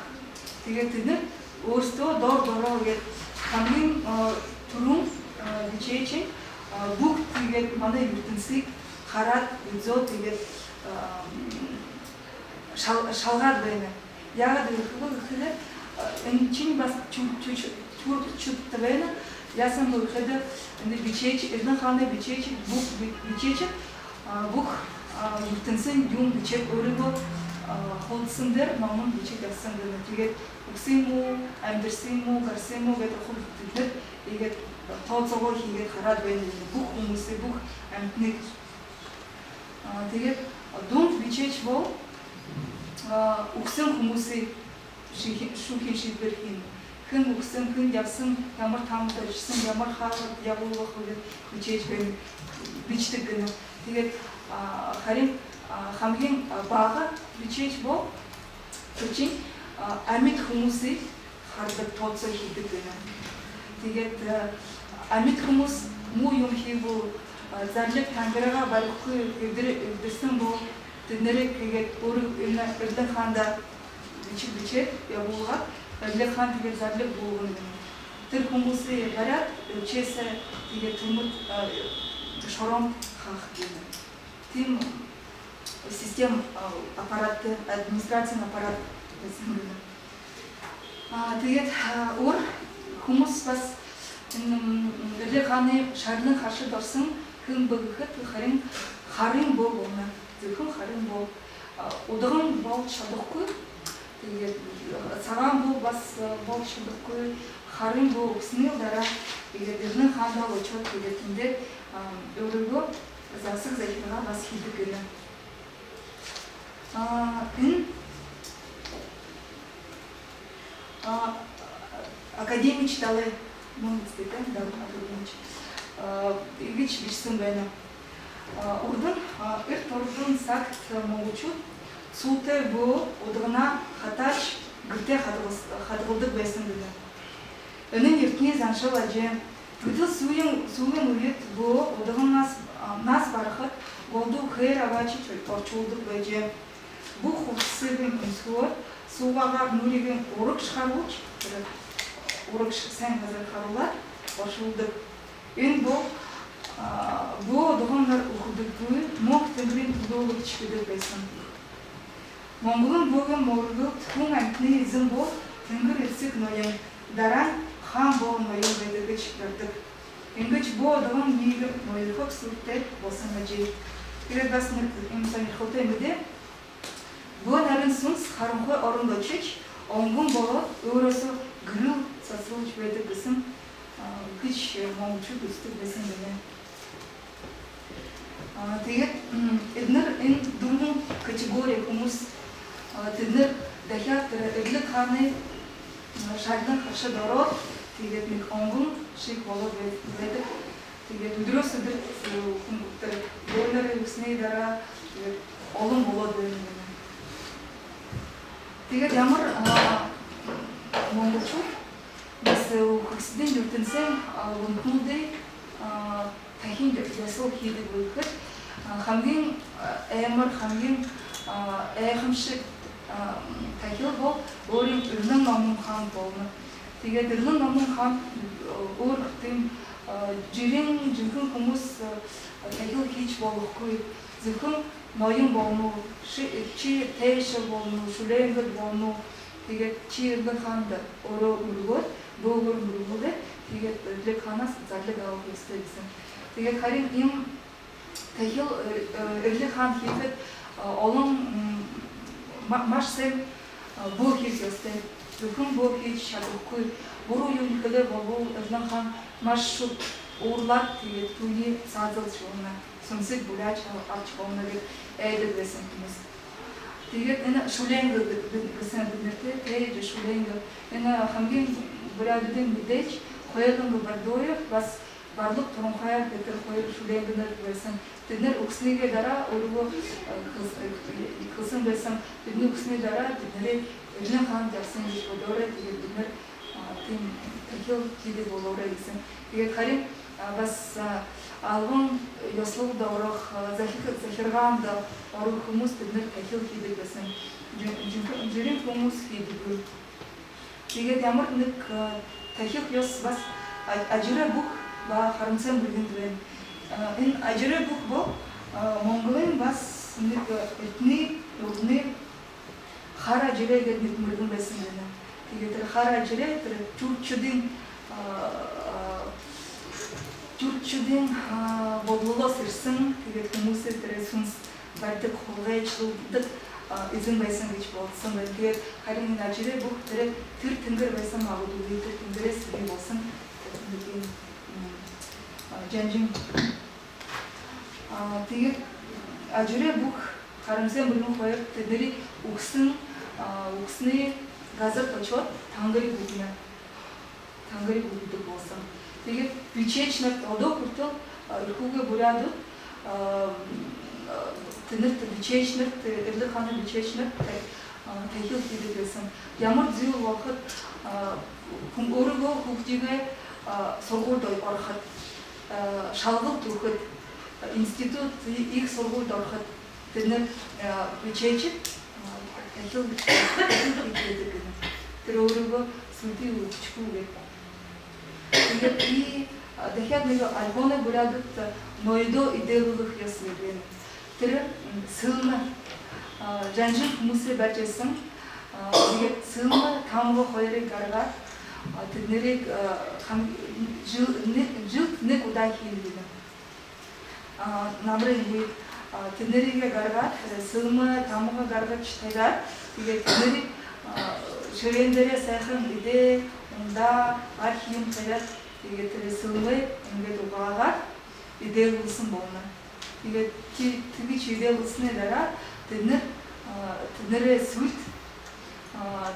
S2: Тэгээд тэд нар өөрсдөө дороо гээд хамгийн түрүүн бичээч бүгд тэгээд манай ертөнцийг хараад үзөө тэгээд шалгаад байна. Яагаад гэвэл энэ чинь бас чүт байна. Яасан гэвэл энэ бичээч Эрлэн хааны бичээч бүх ертөнцийн юм бичээд өөрийгөө хуудсан дээр номон бичиж авсан гэнэ. Тэгээд үгсэн юм уу, амьдрсан юм уу, гарсан юм уу гэдэг хүмүүс тэгээд тооцоогоо хийгээд хараад байна. Бүх хүмүүсээ бүх амьтныг тэгээд дунд бичээж боо үгсэн хүмүүсээ шүүхийн шийдвэр хийн. Хэн үгсэн, хэн явсан, ямар таамаг ажилласан, ямар хаалт явуулах вэ бичээж байна. Бичдэг гэнэ. Тэгээд харин хамгийн бага бичээж боо чинь амьд хүмүүсийг хардаг тооцоо хийдэг гэнэ. Тэгээд амьд хүмүүс муу юм хийвүү зарлиг тангаараа барихгүй эвдэрсэн бол тэднэрийг тэгээд өөрөөр Эрлэн хаанда бичээд явуулгаад Эрлэн хаан тэгээд зарлиг бууган тэр хүмүүсээ бариад чээсээ тэгээд төмөд шорон хаах гэнэ. Тийм систем аппарат администрацийн аппарат байсан гэнэ. Тэгээд өөр хүмүүс бас Эрлэн хааны шарлан хашид орсон хэн бөгөхөд харин бог байна. Зөвхөн харин бог удаган болж чадахгүй. Тэгээд цагаан бог бас болж чадахгүй. Харин бог өгсний дараа тэгээд Эрлэн хаандаа очоод тэгээд тэндээ өөрөөгөө засаг захиргаа бас хийдэг гэнэ. Энэ академич далай мөн гэдэг академич ингэж бичсэн байна. Урдан эрт урдан цагт монголчууд сүйтэй бөө удагнаа хатааж гэртээ хадгалдаг байсан гэнэ. Энэ нь эртний заншил ажээ. Гэтэл сүүлийн үед бөө удаганаас нас барахад голдуу хээр аваачиж орчуулдаг байжээ. Бүх хувцсыг өмсгөөр суугаагаар нүрийг урагш харуулж урагш сайн газар харуулаад оршуулдаг. Энэ бөө дуганаар өгдөггүй мөнх тэнгэрийн төлөөлөгч гэдэг байсан. Монголын бөөгийн моргот хүн амтны эзэн бөө тэнгэр эсэг ноён дараа хаан бөө ноён байдаг гэж ярьдаг. Ингэж бөө дуган нэг ноёрхог сүртэй болсон ажээ. Тэгээд бас нэг юм сонирхолтой юм дээ. Бөө нарийн сүнс харанхуй оронд очиж онгон болоод өөрөөсөө гэрэл засруулж байдаг гэсэн гэж монголчууд үздэг байсан юм. Тэгээд эдгээр энэ дөрвөн категори хүмүүс тэдгээр дахиад Эрлэн хааны шарлан хашид ороод тэгээд нэг онгон шиг болоод байдаг. Тэгээд өдрөөс өдөр хүмүүстэр бөөнөрийн үсний дараа тэгээд олон болоод байна. Тэгээд ямар монголчууд бас хөксдийн ертөнцийн үндэндээ тахин ясуу хийдэг үехэд хамгийн амар хамгийн айхамшиг тахил бол өөрийн Эрлэн номон хаан болно. Тэгээд Эрлэн номон хаан өөр тийм жирийн жинхэнэ хүмүүс тахил хийж болохгүй. Зөвхөн ноён болно, чи тэйшэл болно, шүлэнгэл болно. Тэгээд чи Эрлэн хаанд өөрөө өргөөд бөөгөр мөргүүлээ. Тэгээд Эрлэн хаанаас зарлиг авах ёстой гэсэн. Тэгээд харин ийм тахил Эрлэн хаан хийхэд олон маш сайн бөө хийх ёстой. Зөвхөн бөө хийж чадахгүй. Буруу юм хэлээ болов Эрлэн хаан маш шууд уурлаад тэгээд түүний цаазалж болно. Сүнсийг бүлээж авч болно гэж айдаг байсан хүмүүс. Тэгээд энэ шүлэнгэл гэсэн биднэртэй тээж шүлэнгэл энэ хамгийн бүрэлдэхүүн мэдээж хоёрын бардуур бас барлық туранхай гэдэг хоёр шүлэнгэл байсан. Тэднэр өгснийгээ дараа өөрөөгөө хэлсэн байсан. Бидний өгсний дараа тэдний Эрлэн хаанд явсан гэж бодоорой. Тэгээд бид нэр тийм тахил хийдэг болоорой гэсэн. Тэгээд харин бас албан ёслолд орох захиргаанд орох хүмүүс тэднэр тахил хийдэг байсан. Жирийн хүмүүс хийдэг. Тэгээд ямар нэг тахил ёс бас ажираа бүх ба харамсалтай бүгэнд байна. Энэ ажираа бүх бол Монголын бас нэг этний өрнө хара ажираа гэдэг нэг мөргөн байсан байна. Тэгээд тэр хара ажираа тэр Türkçüden bolluluğu sırasın, тэгээд хүмүүсээ тэр сүнс барьдаг хулгайчлуулдаг эзэн байсан гэж бодсон байна. Тэгээд харин ажираа бүх тэр тэнгэр байсан магадгүй тэр тэнгэрээс бий болсон нэг юм жанжин. Тэгээд ажираа бүх харамсалтай мөргөн хоёр тэдний өгсний газар очоод тангарыг бүгдэг болсон. Тэгээд бичээч нарт одоо хүртэл эрхүүгээ бураадууд тэднэрт бичээч нарт Эрлэн хааны бичээч нарт тахил хийдэг байсан. Ямар зүйл болоход өөрөөгөө хүүхдийгээ сургуульд ороход шалгалт өгөхөд институт их сургуульд ороход бид нар бичээжид хэлдэг. Тэр өөрийгөө сүдий өгчихгүй гэдэг. Тэгээд и дахиад нэг альбомыг бүрээдд ноёдо идеологи ясны гэн. Тэр сэлмэ жанжин хүмүүсээ барьж байсан. Тэгээд сэлмэ тамга хоёрыг гаргаад тэднийг жилд нэг удаа хийлгэнэ. Намрын үед тэднийг гаргаад сэлмэ тамга гаргаж тагаад тэгээд тэднийг ширэн дээрээ сайхан идэ унда архим тагаад тэгээд тэр сэлмэ ингээд угаагаад идеэлсэн болно. Тэгээд тэгж идеэлсний дараа тэднэрээ сүлд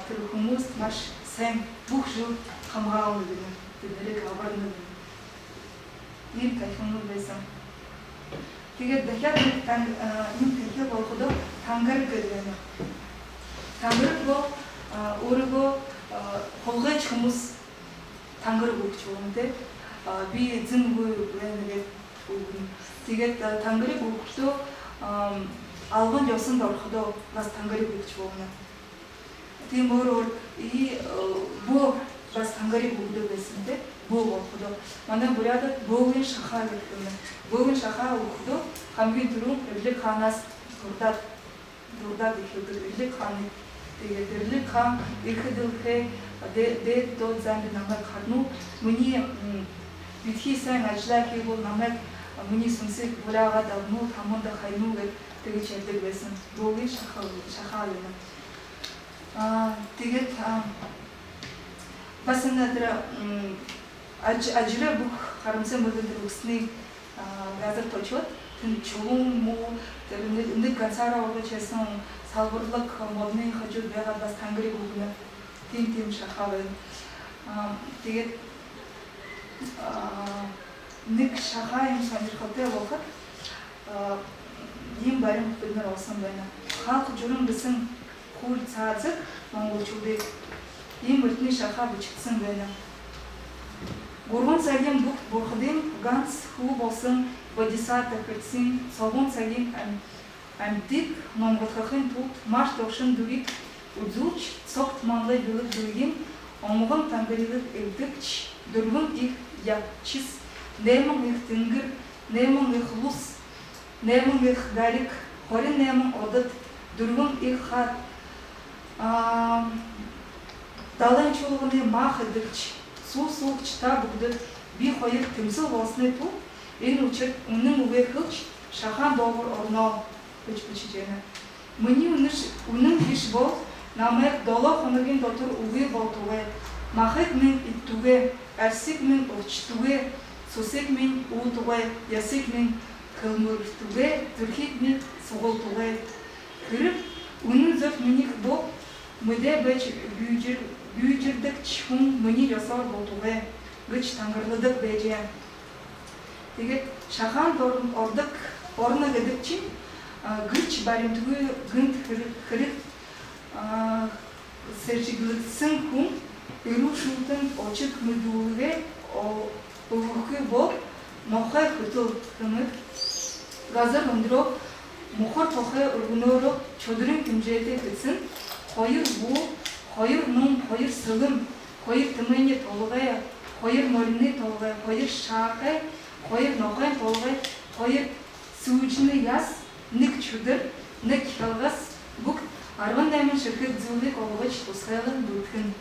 S2: тэр хүмүүст маш сайн бүх жил хамгаална гэдэг. Тэднийг аварна. Ийм тахилын байсан. Тэгээд дахиад ийм тахил болоход тангар гэдэг юм. Тангарыг өөрийгөө хулгайч хүмүүс тангарыг өгч өгнө. Би эзэн үгүй гэдэг өгнө. Тэгээд тангарыг өгөхдөө алган ёсонд орохдоо бас тангарыг өгч өгнө. Тийм өөрөөр бөө бас тангарыг өгдөг байсан те бөө болохдоо манай бүрээдд бөөгийн шахаа гэдэг юм. Бөөгийн шахаа өгөхдөө хамгийн түрүү Эрлэг хаанаас дурдаад ихэдэг. Эрлэг хааны тэгээд Эрлэг хаан ихэдэлхээ дээд дод замд намайг харну. Миний битгий сайн ажиллаа хийвэл намайг миний сүнсийг бүраагаад авну, таманда хайну гэж ярьдаг байсан. Бөөгийн шахаа юм. Тэгээд бас энэ ажраа бүх харамсаа мөрөнд өгсний газар точоод тэн чуун муу тэр нэг ганцаараа урагч байсан салбарлаг модны хажууд байгаа бас тангарыг өгнө. Тийм шахаа байна. Тэгээд нэг шахаа юм сонирхолтой болоход ийм баримт бид нар олсон байна. Хаалт журам гэсэн хөл цаазаг монголчуудыг ийм өртний шахаа бичигдсэн байна. 3 цагийн бүх бурхадын ганц хүү болсон бодисатор гэсэн согон цагийн амьтыг монголхын тулд маш туршин дүрийг үзүүлж цогт манлай дүргийн омгон тангарыг эвдэгч дөрвөн их ячис нэмэн их тэнгэр нэмэн их лус нэмэн их гариг 28 одод дөрвөн их хат далайн чуулганы мах эдэгч суугч та бүгдэд би хоёр тэмцэл болсны тулд энэ үчир үнэн үгээр хэлж шахан доогор орно гэж бичиж байна. Миний үнэн биш бол намайг 7 хоногийн дотор үгүй болтугай. Махыг минь иттугай, арсыг минь урчтугай, цусыг минь уудугай, ясыг минь хөлмөртугай, зүрхийг минь сугалтугай. Хэрэг үнэн зөв минийх бол мэдээ байж бүйжирдэг хүн миний ёсоор болтугай гэж тангарладаг байжээ. Тэгээд шахан ордог орно гэдэг чинь гэрч баримтгүй гэнт хэрэг сэржиглэгдсэн хүн эрүү шүтэн очид мэдүүлгээ өгөхгүй бол нохой хөтөл хэмэд газар өндрөө мухар тохой өргөнөөрөө чөдрийн хэмжээтэй гэсэн 2 буу, 2 нум, 2 сэлэм, 2 тэмээний толгой, 2 морины толгой, 2 шаахай, 2 нохой толгой, 2 сүүжний яс, 1 чөдөр, 1 хялгас бүгд 18 ширхэг зүйлийг олгож тусгайлан бүртгэн.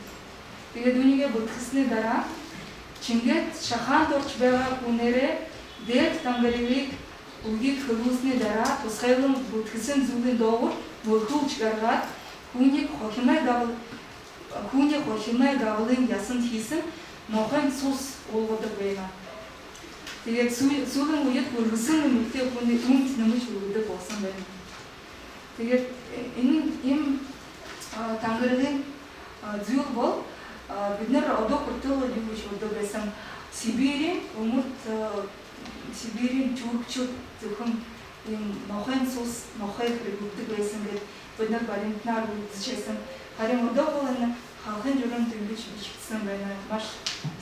S2: Тэгээд үнийгээ бүртгэсний дараа Чингээд шахаанд орж байгаа хүнээрээ дээд тангарыг үгийг хөлөөсний дараа тусгайлан бүртгэсэн зүйлийн доогуур мөрхүүлж гаргаад Хүүний хохимай гавлын ясанд хийсэн нохойн цус уулгадаг байна. Тэгээд сүүлийн үед хүргэсэн үнэтэй хүний үнд нэмж өгдөг болсон байна. Тэгээд энэ тангаргийн зүйл бол бид нар одоо хүртэл юу гэж боддог байсан Сибирийн өмөрт Сибирийн чүргчүүд зөвхөн ийм нохойн цус нохой хэрэглэдэг байсан гэдэг бид нар баримтнаар үзчихсэн. Харин одоо бол энэ халахын журам ингэж бичсэн байна. Маш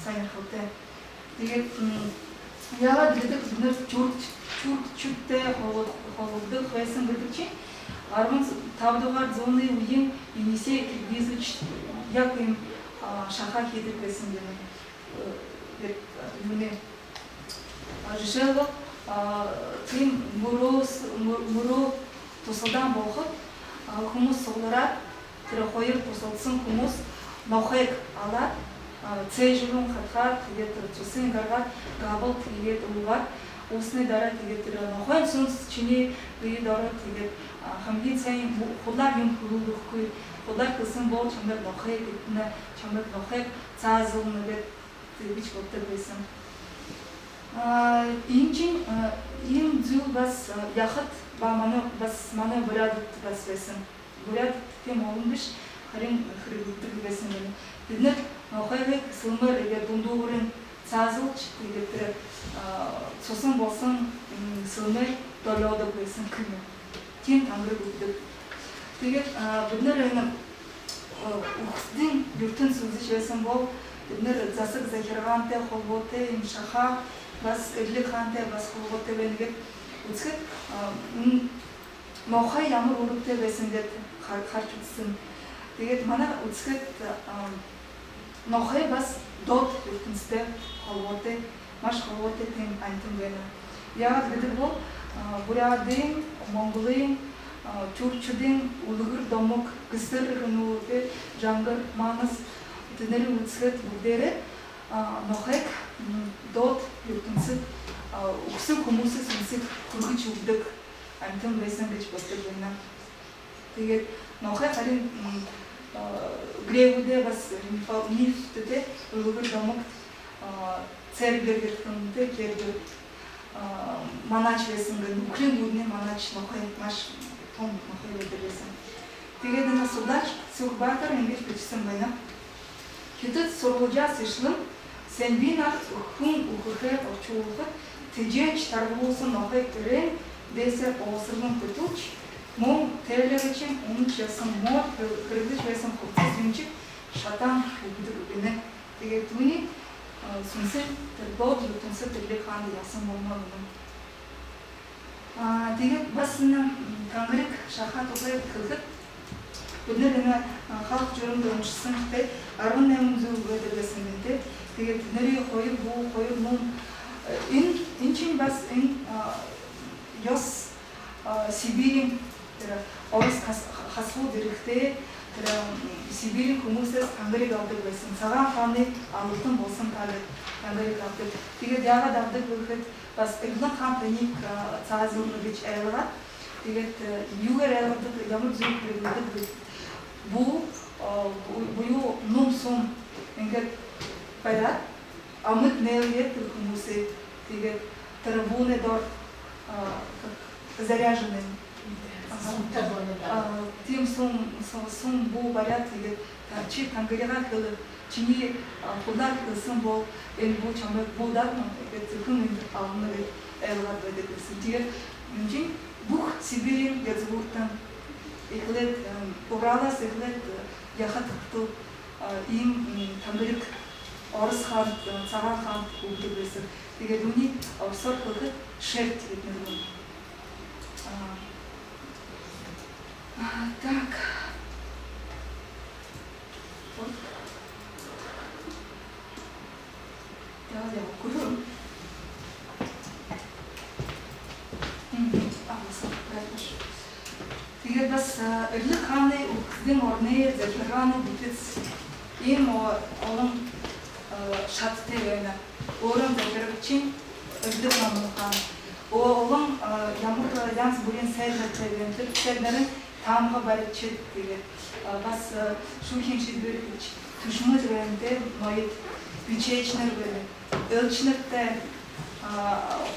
S2: сонирхолтой. Тэгээд яагаад гэдэг бид нэр чүрчтэй холбогдох байсан гэдэг чинь 15 дугаар зууны үеийн Енисей Киргизч яг юм шахаа хийдэг байсан юм. Юуны жишээлбэл тийм мөрөө тусалдан бооход хүмүүс суглараад тэр хоёр тусалсан хүмүүс нохыг алаад цэжрун хатгаад тэгээд цусын гаргаад габл тэгээд уугаад усны дараа тэгээд тэр нохын сүнс чиний биед ороод тэгээд хамгийн сайн хулаа юм хөрөхгүй хулаа гэсэн бол чамд нохыг гэднэ чамд нохыг цаазуулна гэдэг бич боддог байсан. Инчин им зүйл бас яхад ба манай буряд бас байсан. Буряд тийм олон биш харин хэрэглэдэг байсан юм. Бид нэр нохыг сумар гэдэг дундуурын цаазуулж тэгээд цусан болсон сумар долоодог байсан юм. Тийм тангыг өгдөг. Тэгээд бид нэр энэ ухтын ертөнц үзэж байсан бол бид нэр засаг захиргаантай холбоотой юм шахаа бас эрлэг хаантай бас холбоотой байна гэж үзэхэд нохой ямар өрөвтэй байсан гэж харж үзсэн. Тэгээд манай үзэхэд нохой бас дот ертөнцтэй холбоотой маш холбоотой тийм антим байна. Яагаад гэдэг бол бурядын Монголын чүрчүүдийн үлгэр домог гэсэр хөнөөтэй жангар манас тэдний үзэхэд бүгдээрээ нохойг дот ертөнцид өгсөн хүмүүсээс үнсийг хөргөж өгдөг антим байсан гэж боддог байна. Тэгээд нохой харин гревүүдээ бас мифтэй үлгэр домог цэргэр гэдэг хүнтэй гэрдэг манач байсан гэдэг Украин гүрний манач нохой маш том нохой байсан. Тэгээд энэ судач Сүрбатар ингэж бичсэн байна. Хэдэд сургуулиас ишлэн sen bir nat хүн өгөхөөр очуулахад тэжээч таргуулсан нохойг гэрээ дэсэ оосрон хөтөж мөн тэлэрчин өмнө ясан мод хэрэглэж байсан хувцас юмчиг шатан өгдөг гинэ. Тэгээд түүний сүнсээр тэр бод ертөнцөд тэглэх хаан ясан момоо юм. Тэгээд бас тангэрэг шахаа тугай хэлэхэд бид нэр халх журмд уншсан гэдэг 18 зүйл байдаг байсан гэдэг. Тэгээд нэрийн хоёр буу хоёр мөн энэ чинь бас энэ ёс Сибирийн тэр орос хасгууд эрэхтэй тэр Сибирийн хүмүүсээс тангэрэг авдаг байсан. Цагаан хааны амлалтан болсон тангэрэг авдаг. Тэгээд яагаад авдаг гэхэд бас Эглан хаан паник цаазуулна гэж айлгаад тэгээд юугаар айлгадаг ямар зүйл хэрэглэдэг буюу ном сум ингээд бариад амт нээлгээд хүмүүсээ тэгээд тэр бууны дор заряженный тийм сум буу бариад тэгээд чи тангэрийг хэл чиний хулаад гэсэн бол энэ буу чамд буудаад тэгээд зөвхөн энэ авна гэж айлгаад байдаг гэсэн. Тэгээд энэ бүх Сибирийн язгууртан эхлээд Уралаас эхлээд яхад хатуу ийм тангэрэг Орос хаан, цагаан хаан өгдөг байсан. Тэгээд үнийг орсоор хэлэхэд шерт гэдэг нэр. Так. Я курю. Тэгээд бас эрлэг хааны өгсөн орны захиргааны бүтэц ийм олон шаттай байна. Өөрөөр захирагчин эрлэг хаан олон ямар янз бүрийн сайдтай байна. Тэр сайднарын таамга барьчид тэгээд бас шүүхийн шийдвэр гэж төшмөл байна те ноёд бичээчнэр байна. Ölçнэртэй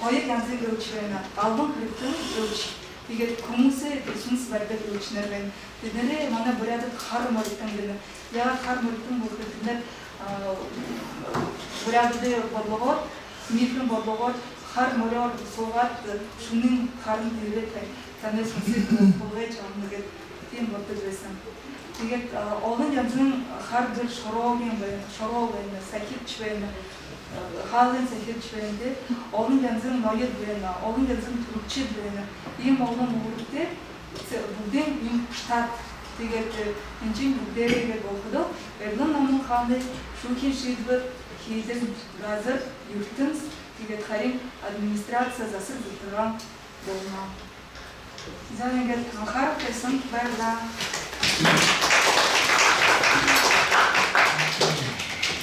S2: хоёр янзын ölç байна. Албан хэрэгтэн ölç. Тэгээд хүмүүсээ сүнс барьдаг ölçнэр байна. Тэднэрээ манай бурядад хар моритан байна. Яагаад хар моритан гэхээр тэднэр бурядад бодлогоор мифрэн бодлогоор хар мороор суугаад шүнэн харан ирээд танай сүнсийг болгож авна гэдэг тийм боддог байсан. Тэгээд олон янзын хар зэр шороо байна, сахивч байна. хаалын захирч байна, олон янзын ноёд байна, олон янзын төрөгчид байна. Ийм олон үүрэгтэй бүгдийн юм штат тэгээд энэчийн бүгдээрээ бохдоо Эрдэнэ намын хааны шүүхийн шийдвэр хийлэг газар ертөнц тэгээд харин администраци засаг захиргаан болно. За ингээд анхаарал тавьсан баярлалаа.